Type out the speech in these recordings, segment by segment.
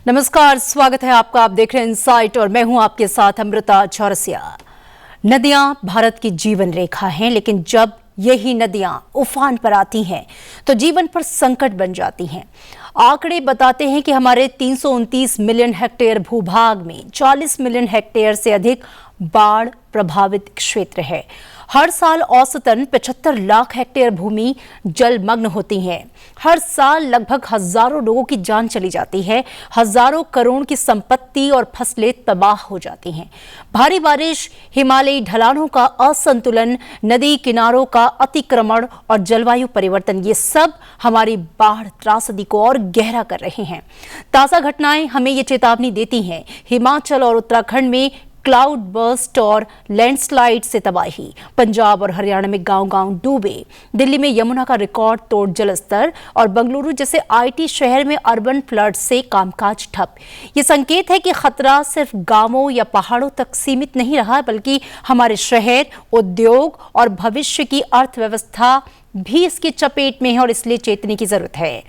नमस्कार, स्वागत है आपका। आप देख रहे हैं इनसाइट और मैं हूं आपके साथ अमृता चौरसिया। नदियां भारत की जीवन रेखा हैं, लेकिन जब यही नदियां उफान पर आती हैं तो जीवन पर संकट बन जाती हैं। आंकड़े बताते हैं कि हमारे 329 मिलियन हेक्टेयर भूभाग में 40 मिलियन हेक्टेयर से अधिक बाढ़ प्रभावित क्षेत्र है। हर साल औसतन 75 लाख हेक्टेयर भूमि जलमग्न होती है। हर साल लगभग हजारों लोगों की जान चली जाती है। हजारों करोड़ की संपत्ति और फसलें तबाह हो जाती हैं। भारी बारिश, हिमालयी ढलानों का असंतुलन, नदी किनारों का अतिक्रमण और जलवायु परिवर्तन, ये सब हमारी बाढ़ त्रासदी को और गहरा कर रहे हैं। ताजा घटनाएं हमें ये चेतावनी देती हैं। हिमाचल और उत्तराखंड में क्लाउड बर्स्ट और लैंडस्लाइड से तबाही, पंजाब और हरियाणा में गांव-गांव डूबे, दिल्ली में यमुना का रिकॉर्ड तोड़ जलस्तर और बेंगलुरु जैसे आईटी शहर में अर्बन फ्लड से कामकाज ठप। ये संकेत है कि खतरा सिर्फ गांवों या पहाड़ों तक सीमित नहीं रहा, बल्कि हमारे शहर, उद्योग और भविष्य की अर्थव्यवस्था भी इसकी चपेट में है और इसलिए चेतने की जरूरत है।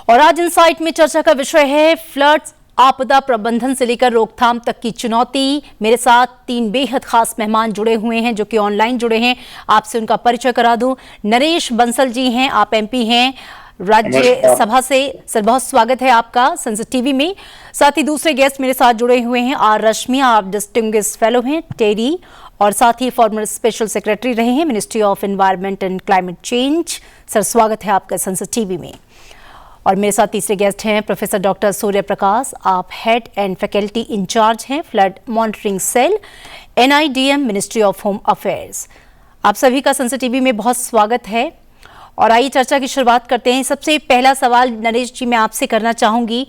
और आज इनसाइट में चर्चा का विषय है फ्लड्स, आपदा प्रबंधन से लेकर रोकथाम तक की चुनौती। मेरे साथ तीन बेहद खास मेहमान जुड़े हुए हैं जो कि ऑनलाइन जुड़े हैं। आपसे उनका परिचय करा दूं। नरेश बंसल जी हैं, आप एमपी हैं राज्यसभा से। सर, बहुत स्वागत है आपका संसद टीवी में। साथ ही दूसरे गेस्ट मेरे साथ जुड़े हुए हैं आर रश्मि, आप डिस्टिंग्विश्ड फेलो हैं टेरी, और साथ ही फॉर्मर स्पेशल सेक्रेटरी रहे हैं ministry of environment and climate change. Sir, स्वागत है आपका संसद टीवी में। और मेरे साथ तीसरे गेस्ट हैं प्रोफेसर डॉक्टर सूर्य प्रकाश, आप हेड एंड फैकल्टी इंचार्ज हैं flood monitoring cell, NIDM, ministry of home affairs. आप सभी का संसद टीवी में बहुत स्वागत है। और आइए चर्चा की शुरुआत करते हैं। सबसे पहला सवाल नरेश जी मैं आपसे करना चाहूंगी।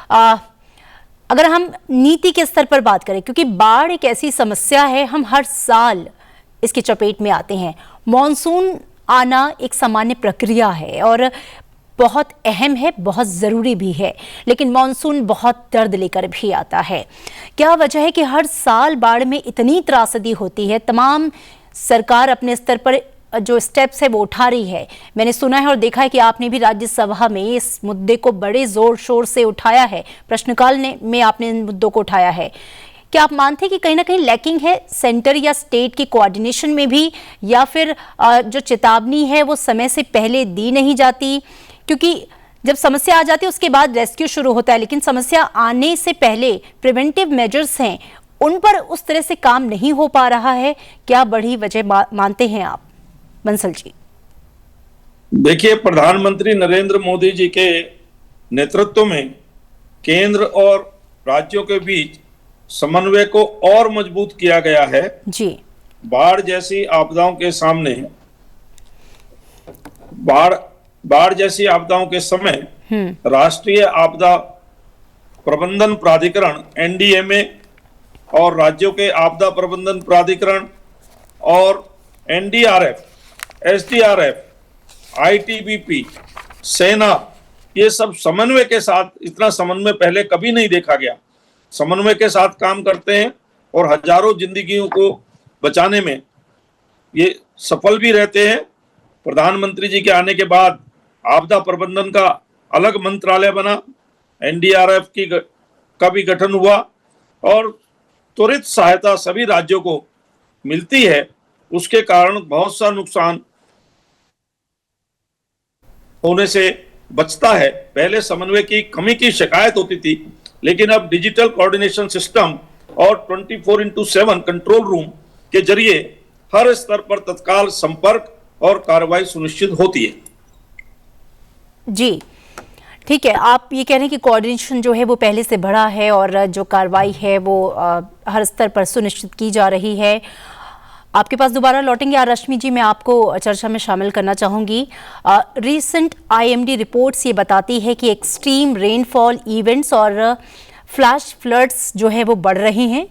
अगर हम नीति के स्तर पर बात करें, क्योंकि बाढ़ एक ऐसी समस्या है, हम हर साल इसकी चपेट में आते हैं। मॉनसून आना एक सामान्य प्रक्रिया है और बहुत अहम है, बहुत ज़रूरी भी है, लेकिन मॉनसून बहुत दर्द लेकर भी आता है। क्या वजह है कि हर साल बाढ़ में इतनी त्रासदी होती है? तमाम सरकार अपने स्तर पर जो स्टेप्स है वो उठा रही है। मैंने सुना है और देखा है कि आपने भी राज्यसभा में इस मुद्दे को बड़े जोर शोर से उठाया है, प्रश्नकाल में आपने इन मुद्दों को उठाया है। क्या आप मानते हैं कि कहीं ना कहीं लैकिंग है सेंटर या स्टेट की कोऑर्डिनेशन में भी, या फिर जो चेतावनी है वो समय से पहले दी नहीं जाती? क्योंकि जब समस्या आ जाती है उसके बाद रेस्क्यू शुरू होता है, लेकिन समस्या आने से पहले प्रिवेंटिव मेजर्स हैं, उन पर उस तरह से काम नहीं हो पा रहा है। क्या बड़ी वजह मानते हैं आप, बंसल जी? देखिए, प्रधानमंत्री नरेंद्र मोदी जी के नेतृत्व में केंद्र और राज्यों के बीच समन्वय को और मजबूत किया गया है जी। बाढ़ जैसी आपदाओं के सामने, बाढ़ जैसी आपदाओं के समय राष्ट्रीय आपदा प्रबंधन प्राधिकरण NDMA और राज्यों के आपदा प्रबंधन प्राधिकरण और NDRF, SDRF, ITBP, सेना, ये सब समन्वय के साथ, इतना समन्वय पहले कभी नहीं देखा गया, समन्वय के साथ काम करते हैं और हजारों जिंदगियों को बचाने में ये सफल भी रहते हैं। प्रधानमंत्री जी के आने के बाद आपदा प्रबंधन का अलग मंत्रालय बना, NDRF का भी गठन हुआ और त्वरित सहायता सभी राज्यों को मिलती है। उसके कारण बहुत सा नुकसान होने से बचता है। पहले समन्वय की कमी की शिकायत होती थी, लेकिन अब डिजिटल कोऑर्डिनेशन सिस्टम और 24/7 कंट्रोल रूम के जरिए हर स्तर पर तत्काल संपर्क और कार्रवाई सुनिश्चित होती है। जी, ठीक है। आप ये कह रहे हैं कि कोऑर्डिनेशन जो है वो पहले से बढ़ा है और जो कार्रवाई है वो हर स्तर पर सुनिश्चित की जा रही है। आपके पास दोबारा लौटेंगे आर रश्मि जी, मैं आपको चर्चा में शामिल करना चाहूँगी। रीसेंट IMD रिपोर्ट्स ये बताती है कि एक्सट्रीम रेनफॉल इवेंट्स और फ्लैश फ्लड्स जो है वो बढ़ रहे हैं।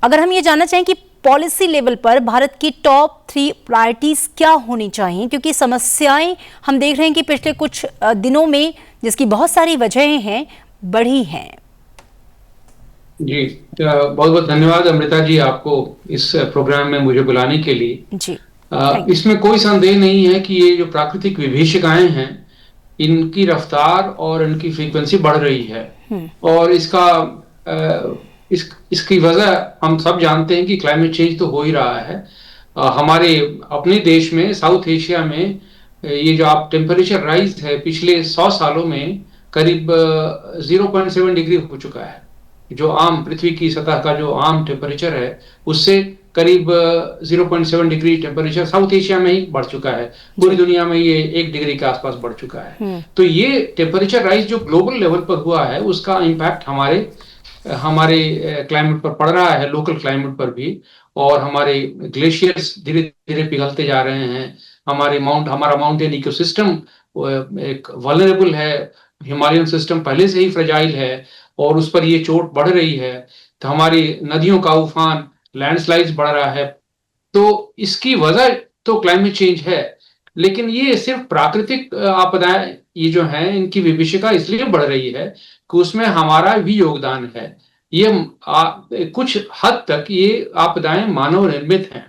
अगर हम ये जानना चाहें कि पॉलिसी लेवल पर भारत की टॉप 3 प्रायोरिटीज क्या होनी चाहिए, क्योंकि समस्याएं हम देख रहे हैं कि पिछले कुछ दिनों में, जिसकी बहुत सारी वजहें हैं, बढ़ी हैं। जी, बहुत बहुत धन्यवाद अमृता जी, आपको इस प्रोग्राम में मुझे बुलाने के लिए। जी, इसमें कोई संदेह नहीं है कि ये जो प्राकृतिक विभीषिकाएं हैं, इनकी रफ्तार और इनकी फ्रीक्वेंसी बढ़ रही है। और इसकी वजह हम सब जानते हैं कि क्लाइमेट चेंज तो हो ही रहा है। हमारे अपने देश में, साउथ एशिया में, ये जो आप टेम्परेचर राइज है पिछले 100 सालों में करीब 0.7 डिग्री हो चुका है। जो आम पृथ्वी की सतह का जो आम टेम्परेचर है, उससे करीब 0.7 डिग्री टेम्परेचर साउथ एशिया में ही बढ़ चुका है। पूरी दुनिया में ये 1 डिग्री के आसपास बढ़ चुका है। तो ये टेम्परेचर राइज जो ग्लोबल लेवल पर हुआ है, उसका इम्पैक्ट हमारे क्लाइमेट पर पड़ रहा है, लोकल क्लाइमेट पर भी। और हमारे ग्लेशियर्स धीरे धीरे पिघलते जा रहे हैं। हमारा माउंटेन इकोसिस्टम एक वल्नरेबल है। हिमालयन सिस्टम पहले से ही फ्रेजाइल है और उस पर ये चोट बढ़ रही है। तो हमारी नदियों का उफान, लैंडस्लाइड्स बढ़ रहा है। तो इसकी वजह तो क्लाइमेट चेंज है, लेकिन ये सिर्फ प्राकृतिक आपदाएं ये जो हैं, इनकी विभीषिका इसलिए बढ़ रही है कि उसमें हमारा भी योगदान है। कुछ हद तक ये आपदाएं मानव निर्मित हैं,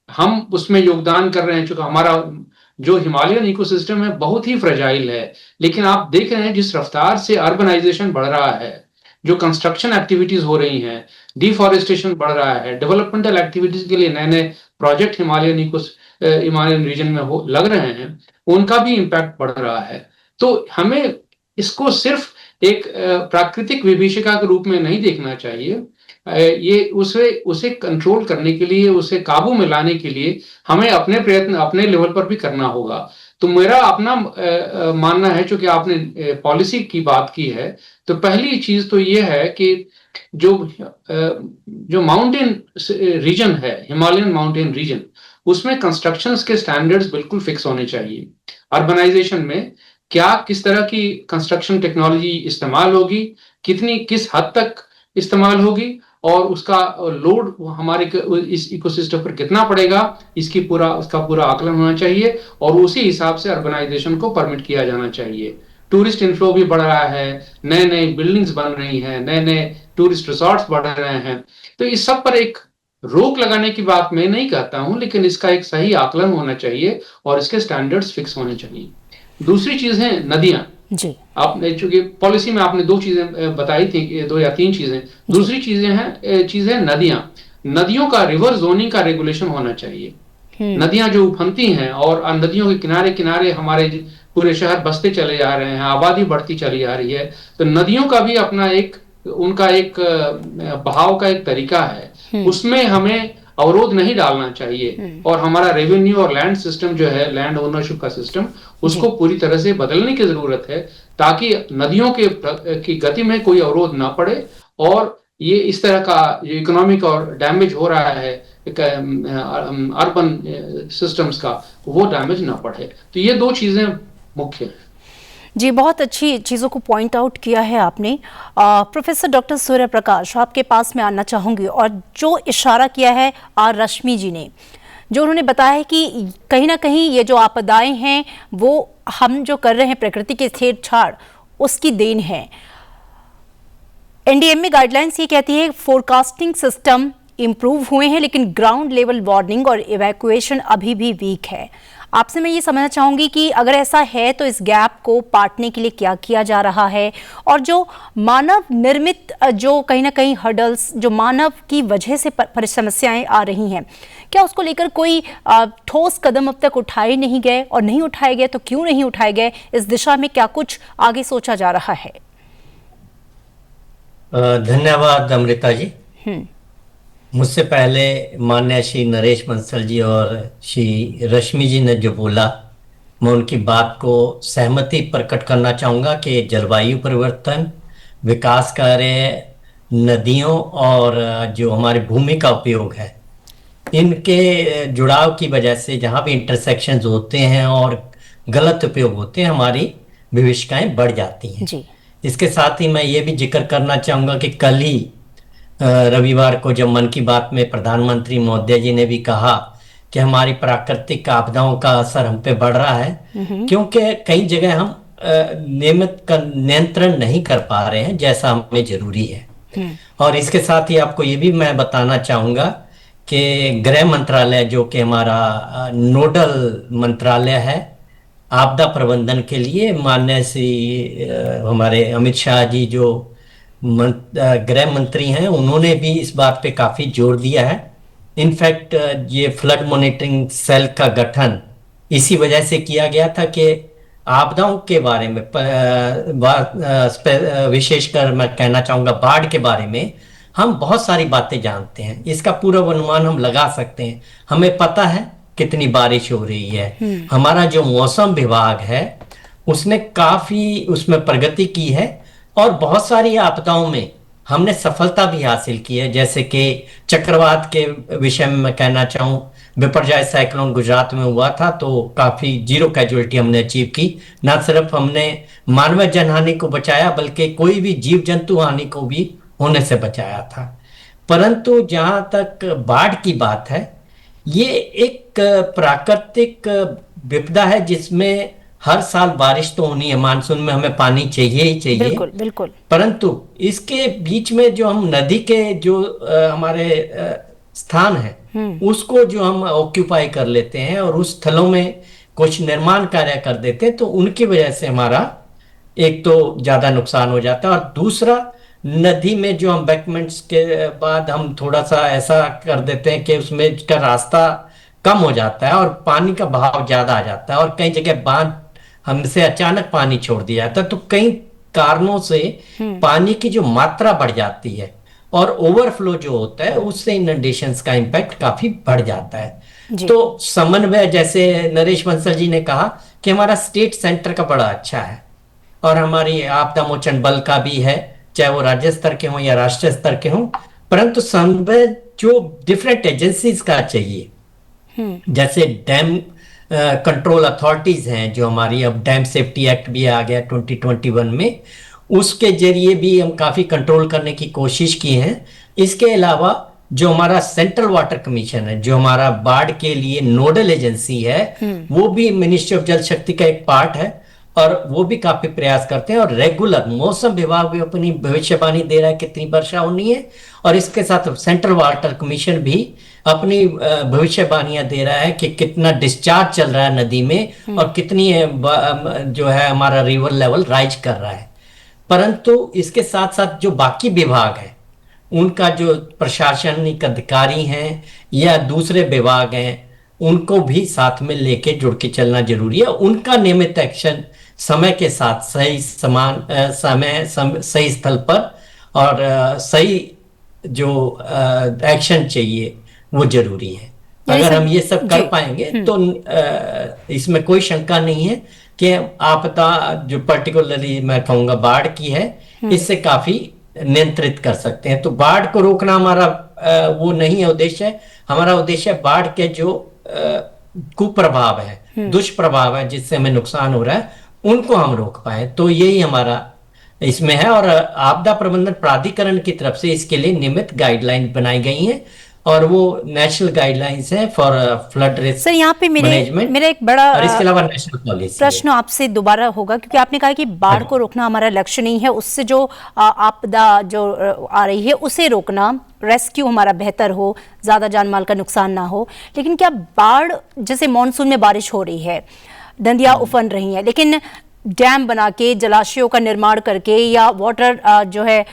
हम उसमें योगदान कर रहे हैं। चूंकि हमारा जो हिमालयन इकोसिस्टम है बहुत ही फ्रेजाइल है, लेकिन आप देख रहे हैं जिस रफ्तार से अर्बनाइजेशन बढ़ रहा है, जो कंस्ट्रक्शन एक्टिविटीज हो रही हैं, डिफॉरेस्टेशन बढ़ रहा है, डेवलपमेंटल एक्टिविटीज के लिए नए नए प्रोजेक्ट हिमालयन रीजन में लग रहे हैं, उनका भी इम्पैक्ट बढ़ रहा है। तो हमें इसको सिर्फ एक प्राकृतिक विभीषिका के रूप में नहीं देखना चाहिए। ये उसे कंट्रोल करने के लिए, उसे काबू में लाने के लिए हमें अपने प्रयत्न अपने लेवल पर भी करना होगा। तो मेरा अपना मानना है, चूंकि आपने पॉलिसी की बात की है, तो पहली चीज तो ये है कि जो माउंटेन रीजन है, हिमालयन माउंटेन रीजन, उसमें कंस्ट्रक्शंस के स्टैंडर्ड्स बिल्कुल फिक्स होने चाहिए। अर्बनाइजेशन में किस तरह की कंस्ट्रक्शन टेक्नोलॉजी इस्तेमाल होगी, किस हद तक इस्तेमाल होगी, और उसका लोड हमारे इस इकोसिस्टम पर कितना पड़ेगा, उसका पूरा आकलन होना चाहिए। और उसी हिसाब से अर्बनाइजेशन को परमिट किया जाना चाहिए। टूरिस्ट इनफ्लो भी बढ़ रहा है, नए नए बिल्डिंग्स बन रही हैं, नए नए टूरिस्ट रिसोर्ट्स बढ़ रहे हैं। तो इस सब पर एक रोक लगाने की बात मैं नहीं कहता हूं, लेकिन इसका एक सही आकलन होना चाहिए और इसके स्टैंडर्ड्स फिक्स होने चाहिए। दूसरी चीज है नदियां। जी, आपने चूंकि पॉलिसी में आपने 2 चीजें बताई थी, 2 या 3 चीजें। दूसरी चीज है नदियां। नदियों का रिवर जोनिंग का रेगुलेशन होना चाहिए। नदियां जो उफनती हैं और नदियों के किनारे किनारे हमारे पूरे शहर बसते चले जा रहे हैं, आबादी बढ़ती चली जा रही है, तो नदियों का भी अपना उनका एक बहाव का एक तरीका है, उसमें हमें अवरोध नहीं डालना चाहिए। और हमारा रेवेन्यू और लैंड सिस्टम जो है, लैंड ओनरशिप का सिस्टम, उसको पूरी तरह से बदलने की जरूरत है, ताकि नदियों की गति में कोई अवरोध ना पड़े और ये इस तरह का जो इकोनॉमिक और डैमेज हो रहा है अर्बन सिस्टम्स का, वो डैमेज ना पड़े। तो ये 2 चीजें मुख्य हैं। जी, बहुत अच्छी चीज़ों को पॉइंट आउट किया है आपने। प्रोफेसर डॉक्टर सूर्य प्रकाश, आपके पास मैं आना चाहूँगी। और जो इशारा किया है आर रश्मि जी ने, जो उन्होंने बताया है कि कहीं ना कहीं ये जो आपदाएं हैं, वो हम जो कर रहे हैं प्रकृति के छेड़छाड़, उसकी देन है। एनडीएमए गाइडलाइंस ये कहती है फोरकास्टिंग सिस्टम इम्प्रूव हुए हैं, लेकिन ग्राउंड लेवल वार्निंग और इवैक्यूएशन अभी भी वीक है। आपसे मैं ये समझना चाहूँगी कि अगर ऐसा है तो इस गैप को पाटने के लिए क्या किया जा रहा है, और जो मानव निर्मित जो कहीं ना कहीं हर्डल्स, जो मानव की वजह से समस्याएं आ रही हैं, क्या उसको लेकर कोई ठोस कदम अब तक उठाए नहीं गए, और नहीं उठाए गए तो क्यों नहीं उठाए गए? इस दिशा में क्या कुछ आगे सोचा जा रहा है? धन्यवाद अमृता जी। मुझसे पहले माननीय श्री नरेश बंसल जी और श्री रश्मि जी ने जो बोला, मैं उनकी बात को सहमति प्रकट करना चाहूँगा कि जलवायु परिवर्तन, विकास कार्य, नदियों और जो हमारी भूमि का उपयोग है, इनके जुड़ाव की वजह से जहाँ भी इंटरसेक्शंस होते हैं और गलत उपयोग होते हैं, हमारी विभीषिकाएं बढ़ जाती हैं। जी। इसके साथ ही मैं ये भी जिक्र करना चाहूँगा कि कल ही रविवार को जब मन की बात में प्रधानमंत्री महोदय जी ने भी कहा कि हमारी प्राकृतिक आपदाओं का असर हम पे बढ़ रहा है, क्योंकि कई जगह हम नियमित का नियंत्रण नहीं कर पा रहे हैं जैसा हमें जरूरी है। और इसके साथ ही आपको ये भी मैं बताना चाहूंगा कि गृह मंत्रालय, जो कि हमारा नोडल मंत्रालय है आपदा प्रबंधन के लिए, माननीय श्री हमारे अमित शाह जी जो गृह मंत्री हैं, उन्होंने भी इस बात पे काफी जोर दिया है। इनफैक्ट ये फ्लड मॉनिटरिंग सेल का गठन इसी वजह से किया गया था कि आपदाओं के बारे में विशेषकर मैं कहना चाहूंगा बाढ़ के बारे में हम बहुत सारी बातें जानते हैं, इसका पूर्वानुमान हम लगा सकते हैं, हमें पता है कितनी बारिश हो रही है। हमारा जो मौसम विभाग है उसने काफी उसमें प्रगति की है और बहुत सारी आपदाओं में हमने सफलता भी हासिल की है। जैसे कि चक्रवात के विषय में मैं कहना चाहूँ, बिपरजॉय साइक्लोन गुजरात में हुआ था तो काफी 0 कैजुअलिटी हमने अचीव की। ना सिर्फ हमने मानव जनहानि को बचाया बल्कि कोई भी जीव जंतु हानि को भी होने से बचाया था। परंतु जहां तक बाढ़ की बात है, ये एक प्राकृतिक विपदा है जिसमें हर साल बारिश तो होनी है, मानसून में हमें पानी चाहिए ही चाहिए। बिल्कुल बिल्कुल। परंतु इसके बीच में जो हम नदी के जो हमारे स्थान है उसको जो हम ऑक्यूपाई कर लेते हैं और उस स्थलों में कुछ निर्माण कार्य कर देते हैं, तो उनकी वजह से हमारा एक तो ज्यादा नुकसान हो जाता है और दूसरा नदी में जो एम्बैंकमेंट्स के बाद हम थोड़ा सा ऐसा कर देते हैं कि उसमें का रास्ता कम हो जाता है और पानी का बहाव ज्यादा आ जाता है और कई जगह बांध हमसे अचानक पानी छोड़ दिया जाता है, तो कई कारणों से पानी की जो मात्रा बढ़ जाती है और ओवरफ्लो जो होता है उससे इनंडेशंस का इम्पैक्ट काफी बढ़ जाता है। तो समन्वय, जैसे नरेश बंसल जी ने कहा कि हमारा स्टेट सेंटर का बड़ा अच्छा है और हमारी आपदा मोचन बल का भी है, चाहे वो राज्य स्तर के हों या राष्ट्रीय स्तर के हों, परंतु समन्वय जो डिफरेंट एजेंसीज का चाहिए, जैसे डैम कंट्रोल अथॉरिटीज हैं जो हमारी, अब डैम सेफ्टी एक्ट भी आ गया 2021 में, उसके जरिए भी हम काफी कंट्रोल करने की कोशिश की है। इसके अलावा जो हमारा सेंट्रल वाटर कमीशन है, जो हमारा बाढ़ के लिए नोडल एजेंसी है, वो भी मिनिस्ट्री ऑफ जल शक्ति का एक पार्ट है और वो भी काफी प्रयास करते हैं और रेगुलर मौसम विभाग भी अपनी भविष्यवाणी दे रहा है कितनी वर्षा होनी है और इसके साथ सेंट्रल वाटर कमीशन भी अपनी भविष्यवाणियां दे रहा है कि कितना डिस्चार्ज चल रहा है नदी में और कितनी जो है हमारा रिवर लेवल राइज कर रहा है। परंतु इसके साथ साथ जो बाकी विभाग है उनका जो प्रशासनिक अधिकारी हैं या दूसरे विभाग हैं उनको भी साथ में लेके जुड़ के चलना जरूरी है। उनका नियमित एक्शन समय के साथ सही सही स्थल पर और सही जो एक्शन चाहिए वो जरूरी है। अगर हम ये सब कर पाएंगे तो इसमें कोई शंका नहीं है कि आपदा जो पर्टिकुलरली मैं कहूंगा बाढ़ की है, इससे काफी नियंत्रित कर सकते हैं। तो बाढ़ को रोकना हमारा वो नहीं है उद्देश्य। हमारा उद्देश्य बाढ़ के जो कुप्रभाव है, दुष्प्रभाव है जिससे हमें नुकसान हो रहा है, उनको हम रोक पाए, तो यही हमारा इसमें है। और आपदा प्रबंधन प्राधिकरण की तरफ से इसके लिए नियमित गाइडलाइन बनाई गई हैं और वो नेशनल गाइडलाइंस है फॉर फ्लड रिस्क। सर, यहाँ पे मेरा एक बड़ा और इसके अलावा नेशनल पॉलिसी प्रश्न आपसे दोबारा होगा, क्योंकि आपने कहा कि बाढ़ को रोकना हमारा लक्ष्य नहीं है, उससे जो आपदा जो आ रही है उसे रोकना, रेस्क्यू हमारा बेहतर हो, ज्यादा जान माल का नुकसान ना हो। लेकिन क्या बाढ़, जैसे मानसून में बारिश हो रही है, नदियां उफन रही हैं, लेकिन डैम बना के, जलाशयों का निर्माण करके या वाटर जो है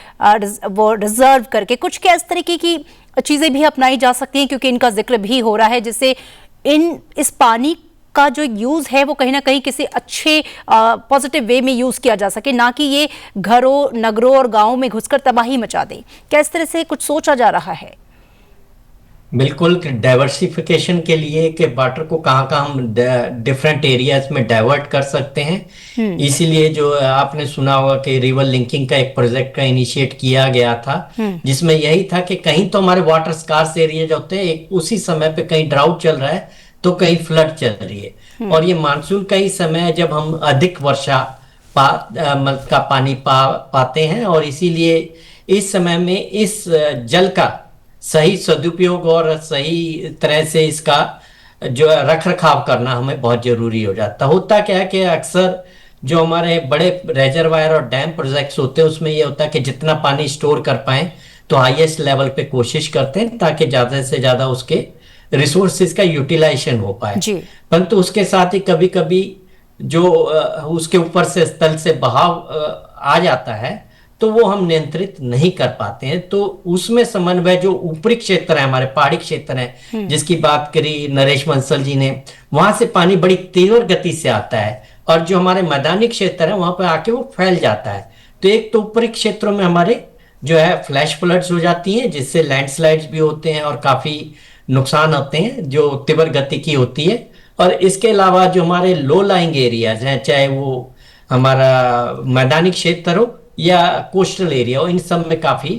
वो रिजर्व करके कुछ क्या इस तरीके की चीजें भी अपनाई जा सकती हैं, क्योंकि इनका जिक्र भी हो रहा है, जिससे इस पानी का जो यूज है वो कहीं ना कहीं किसी अच्छे पॉजिटिव वे में यूज किया जा सके, ना कि ये घरों, नगरों और गांवों में घुसकर तबाही मचा दे। क्या इस तरह से कुछ सोचा जा रहा है? बिल्कुल, डाइवर्सिफिकेशन के लिए कि वाटर को कहाँ कहाँ हम डिफरेंट एरियाज में डाइवर्ट कर सकते हैं। इसीलिए जो आपने सुना होगा कि रिवर लिंकिंग का एक प्रोजेक्ट का इनिशिएट किया गया था, जिसमें यही था कि कहीं तो हमारे वाटर स्कार्स एरिया जो होते हैं, एक उसी समय पे कहीं ड्राउट चल रहा है तो कहीं फ्लड चल रही है, और ये मानसून का ही समय है जब हम अधिक वर्षा का पानी पाते हैं, और इसीलिए इस समय में इस जल का सही सदुपयोग और सही तरह से इसका जो रख रखाव करना हमें बहुत जरूरी हो जाता। होता क्या है कि अक्सर जो हमारे बड़े रेजरवायर और डैम प्रोजेक्ट्स होते हैं उसमें ये होता है कि जितना पानी स्टोर कर पाए तो हाईएस्ट लेवल पे कोशिश करते हैं ताकि ज्यादा से ज्यादा उसके रिसोर्सेज का यूटिलाइजेशन हो पाए। जी। परंतु उसके साथ ही कभी कभी जो उसके ऊपर से स्थल से बहाव आ जाता है तो वो हम नियंत्रित नहीं कर पाते हैं। तो उसमें समन्वय जो ऊपरी क्षेत्र है, हमारे पहाड़ी क्षेत्र है जिसकी बात करी नरेश बंसल जी ने, वहां से पानी बड़ी तीव्र गति से आता है और जो हमारे मैदानी क्षेत्र है वहां पर आके वो फैल जाता है। तो एक तो ऊपरी क्षेत्रों में हमारे जो है फ्लैश फ्लड्स हो जाती हैं जिससे लैंडस्लाइड्स भी होते हैं और काफी नुकसान होते हैं जो तीव्र गति की होती है। और इसके अलावा जो हमारे लो लाइंग एरियाज हैं, चाहे वो हमारा मैदानी क्षेत्र हो या कोस्टल एरिया हो, इन सब में काफी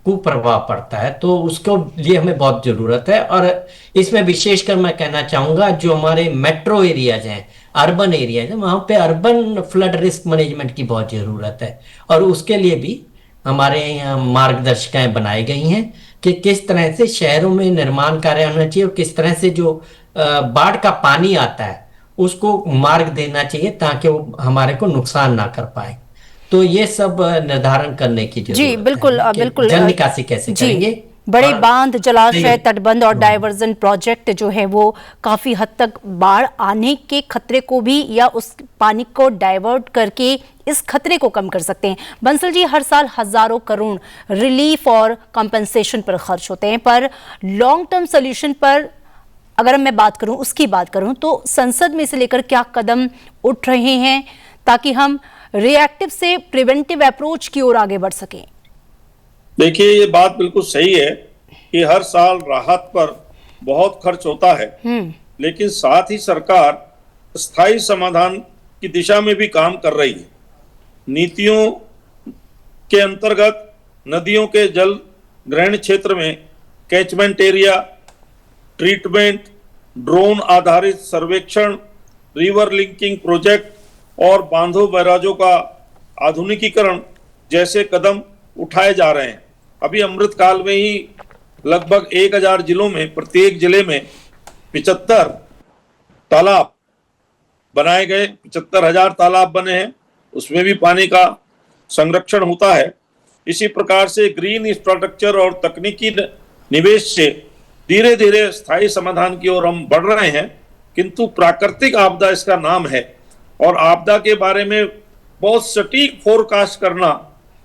कुप्रभाव पड़ता है। तो उसको लिए हमें बहुत जरूरत है। और इसमें विशेषकर मैं कहना चाहूंगा जो हमारे मेट्रो एरियाज हैं, अर्बन एरियाज हैं, वहां पे अर्बन फ्लड रिस्क मैनेजमेंट की बहुत जरूरत है। और उसके लिए भी हमारे यहाँ मार्गदर्शिकाएं बनाई गई हैं कि किस तरह से शहरों में निर्माण कार्य होना चाहिए और किस तरह से जो बाढ़ का पानी आता है उसको मार्ग देना चाहिए ताकि वो हमारे को नुकसान ना कर पाए। तो ये सब निर्धारण करने की जरूरत जी बिल्कुल है कि बिल्कुल। जल निकासी कैसे करेंगे। बड़े बांध, जलाशय, तटबंध और डाइवर्जन प्रोजेक्ट जो है वो काफी हद तक बाढ़ आने के खतरे को भी या उस पानी को डाइवर्ट करके इस खतरे को कम कर सकते हैं। बंसल जी, हर साल हजारों करोड़ रिलीफ और कंपनसेशन पर खर्च होते हैं, पर लॉन्ग टर्म सोल्यूशन पर अगर मैं बात करूं, उसकी बात करूं तो संसद में से लेकर क्या कदम उठ रहे हैं ताकि हम रिएक्टिव से प्रिवेंटिव अप्रोच की ओर आगे बढ़ सकें? देखिए, ये बात बिल्कुल सही है कि हर साल राहत पर बहुत खर्च होता है, लेकिन साथ ही सरकार स्थायी समाधान की दिशा में भी काम कर रही है। नीतियों के अंतर्गत नदियों के जल ग्रहण क्षेत्र में कैचमेंट एरिया, ट्रीटमेंट, ड्रोन आधारित सर्वेक्षण, रिवर लिंकिंग प्रोजेक्ट और बांधों बैराजों का आधुनिकीकरण जैसे कदम उठाए जा रहे हैं। अभी अमृतकाल में ही लगभग 1000 जिलों में प्रत्येक जिले में 75 तालाब बनाए गए, 75,000 तालाब बने हैं, उसमें भी पानी का संरक्षण होता है। इसी प्रकार से ग्रीन इंफ्रास्ट्रक्चर और तकनीकी निवेश से धीरे धीरे स्थायी समाधान की ओर हम बढ़ रहे हैं। किंतु प्राकृतिक आपदा इसका नाम है और आपदा के बारे में बहुत सटीक फोरकास्ट करना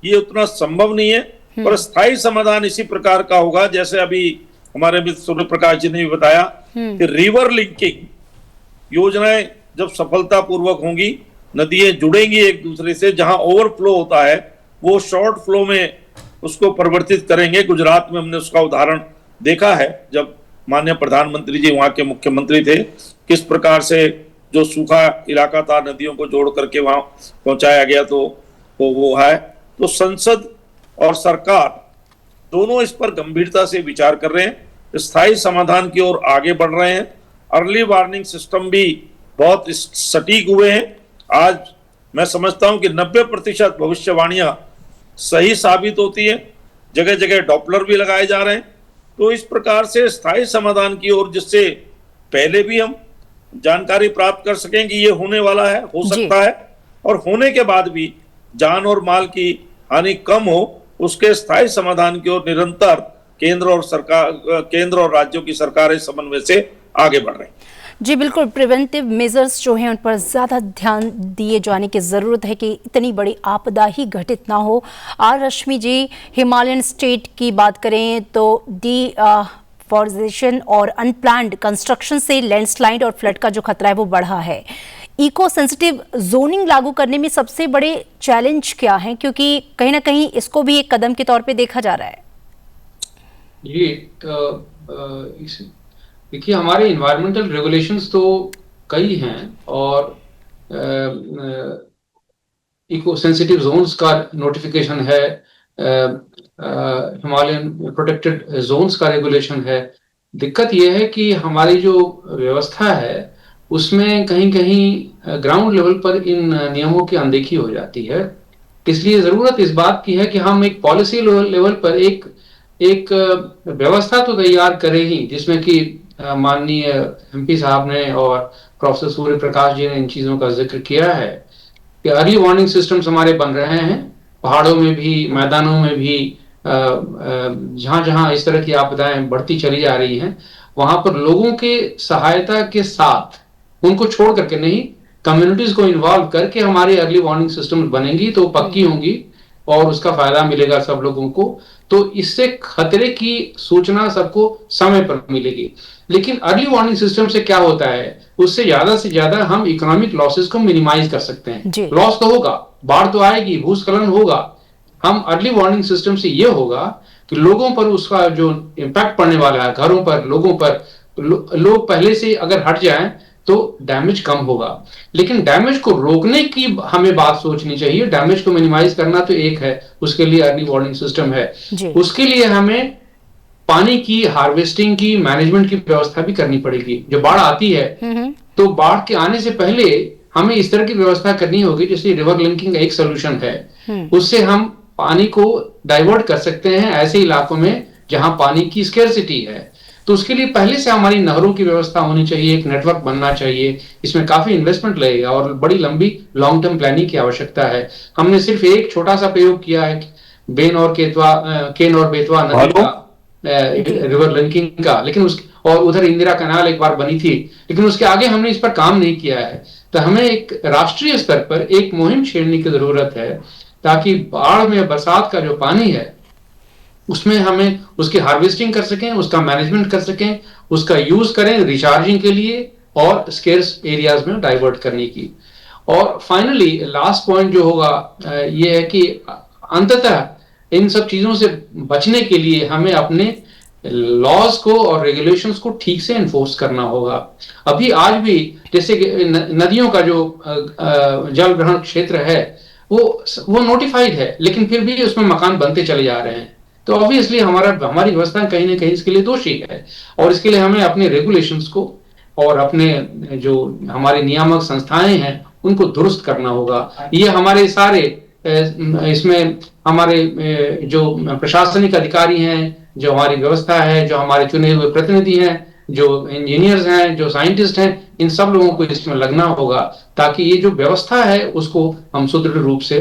ये उतना संभव नहीं है, पर स्थायी समाधान इसी प्रकार का होगा जैसे अभी हमारे मित्र सूर्य प्रकाश जी ने भी बताया कि रिवर लिंकिंग योजनाएं जब सफलतापूर्वक होंगी, नदियां जुड़ेंगी एक दूसरे से, जहां ओवरफ्लो होता है वो शॉर्ट फ्लो में उसको परिवर्तित करेंगे। गुजरात में हमने उसका उदाहरण देखा है जब माननीय प्रधानमंत्री जी वहां के मुख्यमंत्री थे, किस प्रकार से जो सूखा इलाका था नदियों को जोड़ करके वहां पहुंचाया गया। तो वो है, तो संसद और सरकार दोनों इस पर गंभीरता से विचार कर रहे हैं, स्थायी समाधान की ओर आगे बढ़ रहे हैं। अर्ली वार्निंग सिस्टम भी बहुत सटीक हुए हैं। आज मैं समझता हूं कि 90% भविष्यवाणियां सही साबित होती है, जगह जगह डॉपलर भी लगाए जा रहे हैं। तो इस प्रकार से स्थायी समाधान की ओर, जिससे पहले भी हम जानकारी प्राप्त कर सकें कि ये होने वाला है, हो सकता है, और होने के बाद भी जान और माल की हानि कम हो, उसके स्थायी समाधान की ओर निरंतर केंद्र और राज्यों की सरकारें समन्वय से आगे बढ़ रही हैं। जी बिल्कुल, प्रिवेंटिव मेजर्स जो हैं उन पर ज़्यादा ध्यान दिए जाने की ज़रूरत है कि इतनी बड़ी आपदा ही घटित ना हो। रश्मि जी, हिमालयन स्टेट की बात करें तो डिफॉरेस्टेशन और अनप्लान्ड कंस्ट्रक्शन से लैंडस्लाइड और फ्लड का जो खतरा है वो बढ़ा है। इको सेंसिटिव जोनिंग लागू करने में सबसे बड़े चैलेंज क्या हैं, क्योंकि कहीं ना कहीं इसको भी एक कदम के तौर पे देखा जा रहा है? देखिए, हमारे इन्वायरमेंटल रेगुलेशंस तो कई हैं और इको सेंसिटिव जोन्स का नोटिफिकेशन है, हिमालयन प्रोटेक्टेड जोन्स का रेगुलेशन है। दिक्कत यह है कि हमारी जो व्यवस्था है उसमें कहीं कहीं ग्राउंड लेवल पर इन नियमों की अनदेखी हो जाती है इसलिए जरूरत इस बात की है कि हम एक पॉलिसी लेवल पर एक व्यवस्था तो तैयार करें ही, जिसमें कि माननीय एमपी साहब ने और प्रोफेसर सूर्य प्रकाश जी ने इन चीजों का जिक्र किया है कि अर्ली वार्निंग सिस्टम्स हमारे बन रहे हैं, पहाड़ों में भी, मैदानों में भी, जहां जहां इस तरह की आपदाएं बढ़ती चली जा रही हैं, वहां पर लोगों के सहायता के साथ, उनको छोड़ करके नहीं, कम्युनिटीज को इन्वॉल्व करके हमारे अर्ली वार्निंग सिस्टम बनेंगी तो पक्की होंगी और उसका फायदा मिलेगा सब लोगों को। तो इससे खतरे की सूचना सबको समय पर मिलेगी। लेकिन अर्ली वार्निंग सिस्टम से क्या होता है, उससे ज्यादा हम इकोनॉमिक लॉसेस को मिनिमाइज कर सकते हैं। लॉस तो होगा, बाढ़ तो आएगी, भूस्खलन होगा, हम अर्ली वार्निंग सिस्टम से यह होगा कि लोगों पर उसका जो इम्पैक्ट पड़ने वाला है, घरों पर, लोगों पर, लोग पहले से अगर हट जाएं तो डैमेज कम होगा। लेकिन डैमेज को रोकने की हमें बात सोचनी चाहिए। डैमेज को मिनिमाइज करना तो एक है, उसके लिए अर्ली वार्निंग सिस्टम है, उसके लिए हमें पानी की हार्वेस्टिंग की, मैनेजमेंट की व्यवस्था भी करनी पड़ेगी। जो बाढ़ आती है तो बाढ़ के आने से पहले हमें इस तरह की व्यवस्था करनी होगी, जैसे रिवर लिंकिंग एक सोल्यूशन है, उससे हम पानी को डाइवर्ट कर सकते हैं ऐसे इलाकों में जहां पानी की स्केर्सिटी है। तो उसके लिए पहले से हमारी नहरों की व्यवस्था होनी चाहिए, एक नेटवर्क बनना चाहिए। इसमें काफी इन्वेस्टमेंट लगेगा और बड़ी लंबी लॉन्ग टर्म प्लानिंग की आवश्यकता है। हमने सिर्फ एक छोटा सा प्रयोग किया है केन और बेतवा नदी का रिवर लिंकिंग का, लेकिन और उधर इंदिरा कैनाल एक बार बनी थी, लेकिन उसके आगे हमने इस पर काम नहीं किया है। तो हमें एक राष्ट्रीय स्तर पर एक मुहिम छेड़ने की जरूरत है, ताकि बाढ़ में बरसात का जो पानी है उसमें हमें उसकी हार्वेस्टिंग कर सकें, उसका मैनेजमेंट कर सकें, उसका यूज करें रिचार्जिंग के लिए और स्केर्स एरियाज में डाइवर्ट करने की। और फाइनली लास्ट पॉइंट जो होगा ये है कि अंततः इन सब चीजों से बचने के लिए हमें अपने लॉज को और रेगुलेशंस को ठीक से एनफोर्स करना होगा। अभी आज भी जैसे नदियों का जो जल ग्रहण क्षेत्र है वो नोटिफाइड है, लेकिन फिर भी उसमें मकान बनते चले जा रहे हैं। तो ऑब्वियसली हमारी व्यवस्था कहीं ना कहीं इसके लिए दोषी है, और इसके लिए हमें अपने रेगुलेशंस को और अपने जो हमारे नियामक संस्थाएं हैं उनको दुरुस्त करना होगा। ये हमारे सारे इसमें हमारे जो प्रशासनिक अधिकारी हैं, जो हमारी व्यवस्था है, जो हमारे चुने हुए प्रतिनिधि हैं, जो इंजीनियर्स हैं, जो साइंटिस्ट हैं, इन सब लोगों को इसमें लगना होगा, ताकि ये जो व्यवस्था है उसको हम सुदृढ़ रूप से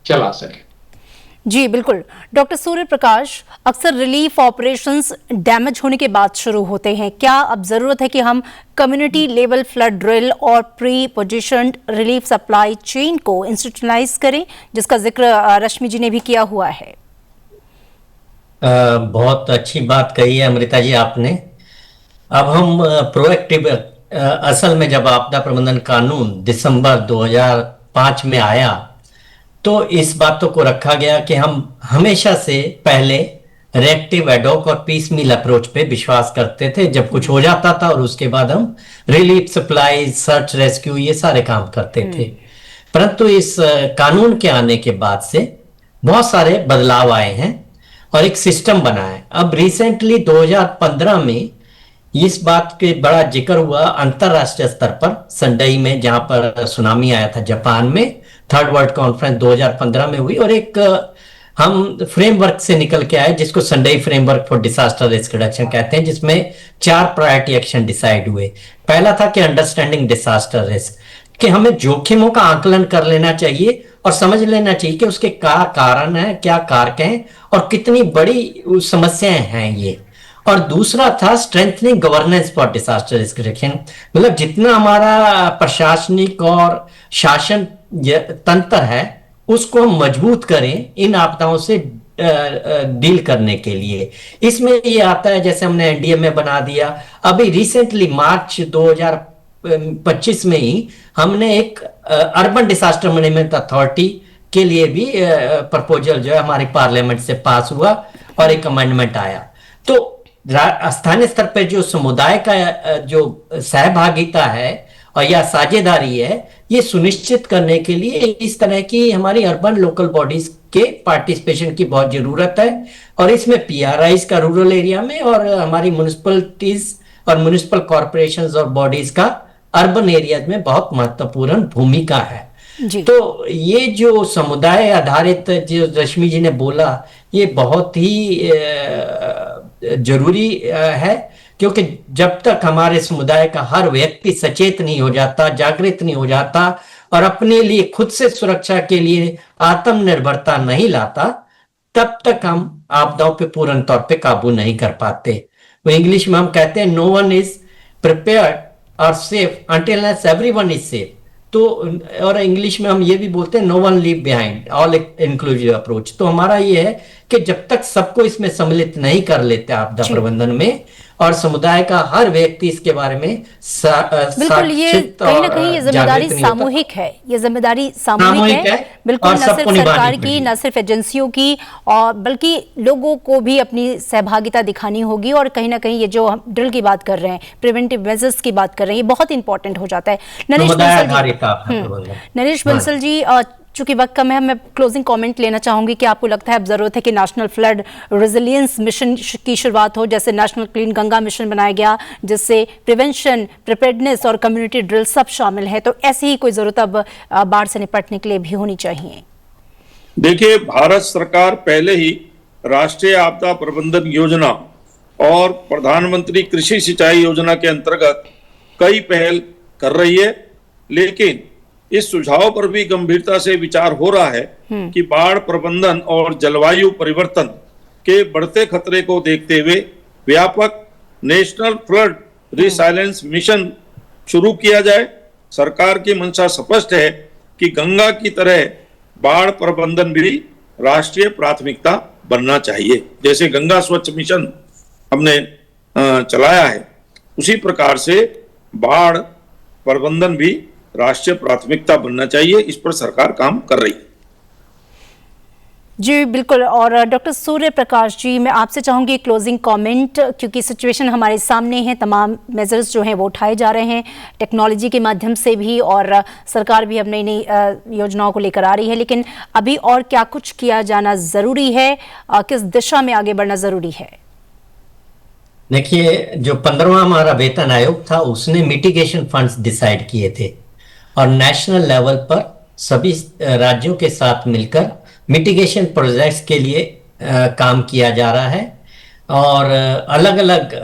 चला सकें। जी बिल्कुल। डॉक्टर सूर्य प्रकाश, अक्सर रिलीफ ऑपरेशंस डैमेज होने के बाद शुरू होते हैं, क्या अब जरूरत है कि हम कम्युनिटी लेवल फ्लड ड्रिल और प्री पोजिशन्ड रिलीफ सप्लाई चेन को इंस्टीट्यूशनलाइज करें, जिसका जिक्र रश्मि जी ने भी किया हुआ है? बहुत अच्छी बात कही है अमृता जी आपने। अब हम प्रोएक्टिव, असल में जब आपदा प्रबंधन कानून दिसंबर 2005 में आया तो इस बातों को रखा गया कि हम हमेशा से पहले रिएक्टिव, एडॉक और पीस मील अप्रोच पे विश्वास करते थे जब कुछ हो जाता था, और उसके बाद हम रिलीफ सप्लाई, सर्च, रेस्क्यू ये सारे काम करते थे। परंतु इस कानून के आने के बाद से बहुत सारे बदलाव आए हैं और एक सिस्टम बना है। अब रिसेंटली 2015 में इस बात के बड़ा जिक्र हुआ अंतरराष्ट्रीय स्तर पर संडई में, जहां पर सुनामी आया था जापान में। थर्ड वर्ल्ड कॉन्फ्रेंस 2015 में हुई और एक हम फ्रेमवर्क से निकल के आए जिसको Sendai framework for disaster risk reduction कहते हैं, जिसमें 4 प्रायोरिटी एक्शन डिसाइड हुए। पहला था कि अंडरस्टैंडिंग डिजास्टर रिस्क, कि हमें जोखिमों का आकलन कर लेना चाहिए और समझ लेना चाहिए कि उसके क्या कारण है, क्या कारक हैं और कितनी बड़ी समस्याएं हैं ये। और दूसरा था strengthening governance for disaster risk reduction, मतलब जितना हमारा प्रशासनिक और शासन तंत्र है उसको हम मजबूत करें इन आपदाओं से डील करने के लिए। इसमें ये आता है, जैसे हमने एनडीएमए बना दिया, अभी रिसेंटली मार्च 2025 में ही हमने एक अर्बन डिजास्टर मैनेजमेंट अथॉरिटी के लिए भी प्रपोजल जो है हमारे पार्लियामेंट से पास हुआ और एक अमेंडमेंट आया। तो स्थानीय स्तर पर जो समुदाय का जो सहभागिता है और या साझेदारी है, ये सुनिश्चित करने के लिए इस तरह की हमारी अर्बन लोकल बॉडीज के पार्टिसिपेशन की बहुत जरूरत है। और इसमें पीआरआईज का रूरल एरिया में और हमारी म्युनिसिपलिटीज और म्युनिसिपल कॉर्पोरेशंस और बॉडीज का अर्बन एरियाज में बहुत महत्वपूर्ण भूमिका है। जी। तो ये जो समुदाय आधारित जो रश्मि जी ने बोला, ये बहुत ही जरूरी है, क्योंकि जब तक हमारे समुदाय का हर व्यक्ति सचेत नहीं हो जाता, जागृत नहीं हो जाता और अपने लिए खुद से सुरक्षा के लिए आत्मनिर्भरता नहीं लाता, तब तक हम आपदाओं पे पूर्ण तौर पे काबू नहीं कर पाते। वो इंग्लिश में हम कहते हैं नो वन इज प्रिपेयर्ड और safe until everyone is safe. तो और इंग्लिश में हम ये भी बोलते हैं no one leave behind, all inclusive approach. तो हमारा ये है कि जब तक सबको इसमें सम्मिलित नहीं कर लेते आपदा प्रबंधन में और समुदाय का हर व्यक्ति इसके बारे में बिल्कुल, ये कहीं ना कहीं ये जिम्मेदारी सामूहिक है, ये जिम्मेदारी सामूहिक है बिल्कुल, न सिर्फ सरकार की, न सिर्फ एजेंसियों की, और बल्कि लोगों को भी अपनी सहभागिता दिखानी होगी। और कहीं ना कहीं ये जो हम ड्रिल की बात कर रहे हैं, प्रिवेंटिव मेजर्स की बात कर रहे हैं, ये बहुत इंपॉर्टेंट हो जाता है। नरेश बंसल जी, चूंकि वक्त कम है, मैं क्लोजिंग कमेंट लेना चाहूंगी कि आपको लगता है अब जरूरत है कि नेशनल फ्लड रेजिलियंस मिशन की शुरुआत हो, जैसे नेशनल क्लीन गंगा मिशन बनाया गया, जिससे प्रिवेंशन, प्रिपेयर्डनेस और कम्युनिटी ड्रिल सब शामिल है, तो ऐसी ही कोई जरूरत अब बाढ़ से निपटने के लिए भी होनी चाहिए? देखिए, भारत सरकार पहले ही राष्ट्रीय आपदा प्रबंधन योजना और प्रधानमंत्री कृषि सिंचाई योजना के अंतर्गत कई पहल कर रही है, लेकिन इस सुझाव पर भी गंभीरता से विचार हो रहा है कि बाढ़ प्रबंधन और जलवायु परिवर्तन के बढ़ते खतरे को देखते हुए व्यापक नेशनल फ्लड रिसाइलेंस मिशन शुरू किया जाए। सरकार की मंशा स्पष्ट है कि गंगा की तरह बाढ़ प्रबंधन भी राष्ट्रीय प्राथमिकता बनना चाहिए। जैसे गंगा स्वच्छ मिशन हमने चलाया है, उसी प्रकार से बाढ़ प्रबंधन भी राष्ट्रीय प्राथमिकता बनना चाहिए। इस पर सरकार काम कर रही है। जी बिल्कुल। और डॉक्टर सूर्य प्रकाश जी, मैं आपसे चाहूंगी क्लोजिंग कमेंट, क्योंकि सिचुएशन हमारे सामने है, तमाम मेजर्स जो हैं वो उठाए जा रहे हैं टेक्नोलॉजी के माध्यम से भी, और सरकार भी अब नई नई योजनाओं को लेकर आ रही है, लेकिन अभी और क्या कुछ किया जाना जरूरी है, किस दिशा में आगे बढ़ना जरूरी है? देखिए, जो 15वां हमारा वेतन आयोग था, उसने मिटिगेशन फंड्स डिसाइड किए थे और नेशनल लेवल पर सभी राज्यों के साथ मिलकर मिटिगेशन प्रोजेक्ट्स के लिए काम किया जा रहा है। और अलग अलग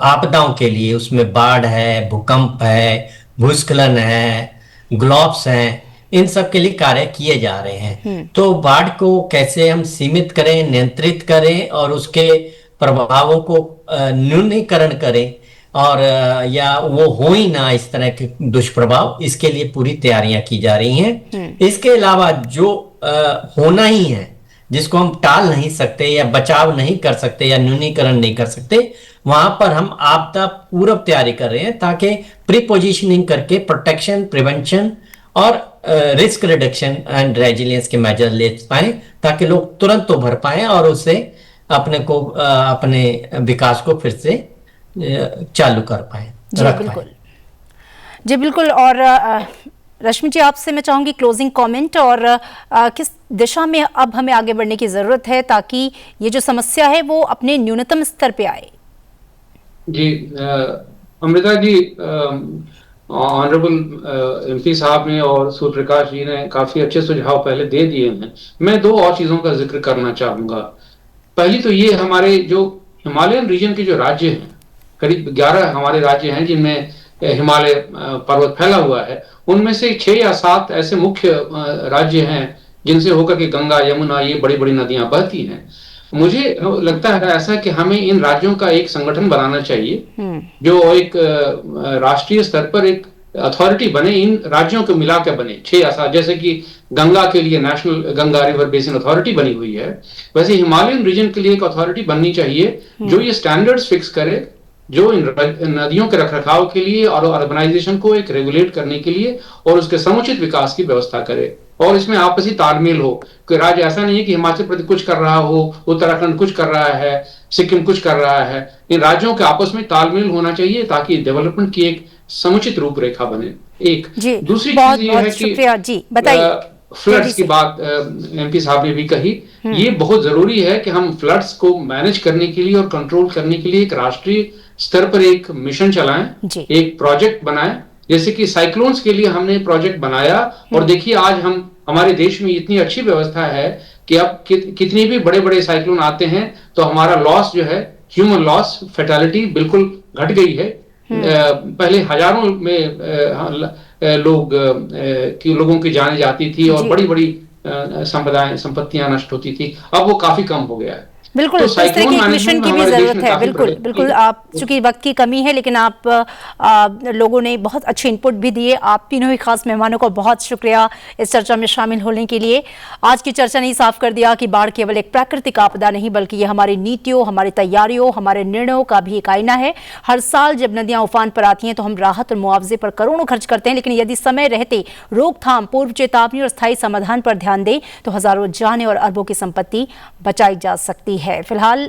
आपदाओं के लिए, उसमें बाढ़ है, भूकंप है, भूस्खलन है, ग्लोब्स हैं, इन सब के लिए कार्य किए जा रहे हैं। तो बाढ़ को कैसे हम सीमित करें, नियंत्रित करें और उसके प्रभावों को न्यूनीकरण करें और या वो हो ही ना इस तरह के दुष्प्रभाव, इसके लिए पूरी तैयारियां की जा रही हैं। इसके अलावा जो होना ही है, जिसको हम टाल नहीं सकते या बचाव नहीं कर सकते या न्यूनीकरण नहीं कर सकते, वहां पर हम आपदा पूर्व तैयारी कर रहे हैं, ताकि प्री पोजिशनिंग करके प्रोटेक्शन, प्रिवेंशन और रिस्क रिडक्शन एंड रेजिलियंस के मेजर ले पाए, ताकि लोग तुरंत उभर पाए और उससे अपने विकास को फिर से चालू कर पाए। जी बिल्कुल, जी बिल्कुल। और रश्मि जी, आपसे मैं चाहूंगी क्लोजिंग कमेंट, और किस दिशा में अब हमें आगे बढ़ने की जरूरत है ताकि ये जो समस्या है वो अपने न्यूनतम स्तर पे आए? जी अमृता जी, ऑनरेबल एमपी साहब ने और सूर्य प्रकाश जी ने काफी अच्छे सुझाव पहले दे दिए हैं। मैं दो और चीजों का जिक्र करना चाहूंगा। पहली तो ये, हमारे जो हिमालयन रीजन के जो राज्य हैं, करीब 11 हमारे राज्य हैं जिनमें हिमालय पर्वत फैला हुआ है, उनमें से 6 या 7 ऐसे मुख्य राज्य हैं जिनसे होकर के गंगा, यमुना, ये बड़ी बड़ी नदियां बहती हैं। मुझे लगता है ऐसा कि हमें इन राज्यों का एक संगठन बनाना चाहिए जो एक राष्ट्रीय स्तर पर एक अथॉरिटी बने, इन राज्यों को मिला के बने 6 या 7, जैसे कि गंगा के लिए national Ganga river basin authority बनी हुई है, वैसे हिमालयन रीजन के लिए एक अथॉरिटी बननी चाहिए जो ये स्टैंडर्ड्स फिक्स करे, जो इन नदियों के रखरखाव के लिए और अर्बनाइजेशन को एक रेगुलेट करने के लिए और उसके समुचित विकास की व्यवस्था करे। और इसमें आपसी तालमेल हो कि राज्य ऐसा नहीं है कि हिमाचल प्रदेश कुछ कर रहा हो, उत्तराखंड कुछ कर रहा है, सिक्किम कुछ कर रहा है। इन राज्यों के आपस में तालमेल होना चाहिए ताकि डेवलपमेंट की एक समुचित रूपरेखा बने। एक दूसरी चीज ये है कि फ्लड्स की बात एमपी साहब ने भी कही, ये बहुत जरूरी है कि हम फ्लड्स को मैनेज करने के लिए और कंट्रोल करने के लिए एक राष्ट्रीय स्तर पर एक मिशन चलाएं, एक प्रोजेक्ट बनाएं जैसे कि साइक्लोन्स के लिए हमने प्रोजेक्ट बनाया, और देखिए आज हमारे देश में इतनी अच्छी व्यवस्था है कि अब कितने भी बड़े बड़े साइक्लोन आते हैं तो हमारा लॉस जो है, ह्यूमन लॉस, फैटालिटी बिल्कुल घट गई है। पहले हजारों में लोगों की जानें जाती थी और बड़ी बड़ी संपत्तियां नष्ट होती थी, अब वो काफी कम हो गया है। बिल्कुल, तो इस तरह की एक मिशन की भी जरूरत है। बिल्कुल बिल्कुल, आप चूंकि वक्त की कमी है, लेकिन आप लोगों ने बहुत अच्छे इनपुट भी दिए। आप तीनों ही खास मेहमानों को बहुत शुक्रिया इस चर्चा में शामिल होने के लिए। आज की चर्चा ने साफ कर दिया कि बाढ़ केवल एक प्राकृतिक आपदा नहीं, बल्कि ये हमारी नीतियों, हमारी तैयारियों, हमारे निर्णयों का भी एक आईना है। हर साल जब नदियां उफान पर आती हैं तो हम राहत और मुआवजे पर करोड़ों खर्च करते हैं, लेकिन यदि समय रहते रोकथाम, पूर्व चेतावनी और स्थायी समाधान पर ध्यान दें तो हजारों जानें और अरबों की संपत्ति बचाई जा सकती है। फिलहाल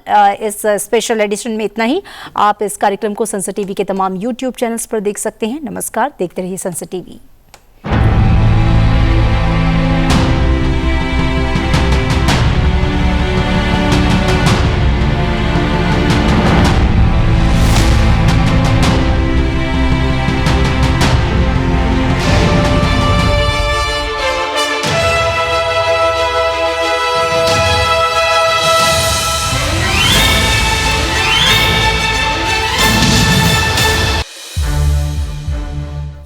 इस स्पेशल एडिशन में इतना ही। आप इस कार्यक्रम को संसद टीवी के तमाम यूट्यूब चैनल्स पर देख सकते हैं। नमस्कार, देखते रहिए संसद टीवी।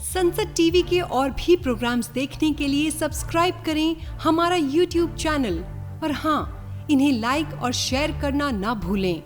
संसद टीवी के और भी प्रोग्राम्स देखने के लिए सब्सक्राइब करें हमारा YouTube चैनल और हाँ, इन्हें लाइक और शेयर करना ना भूलें।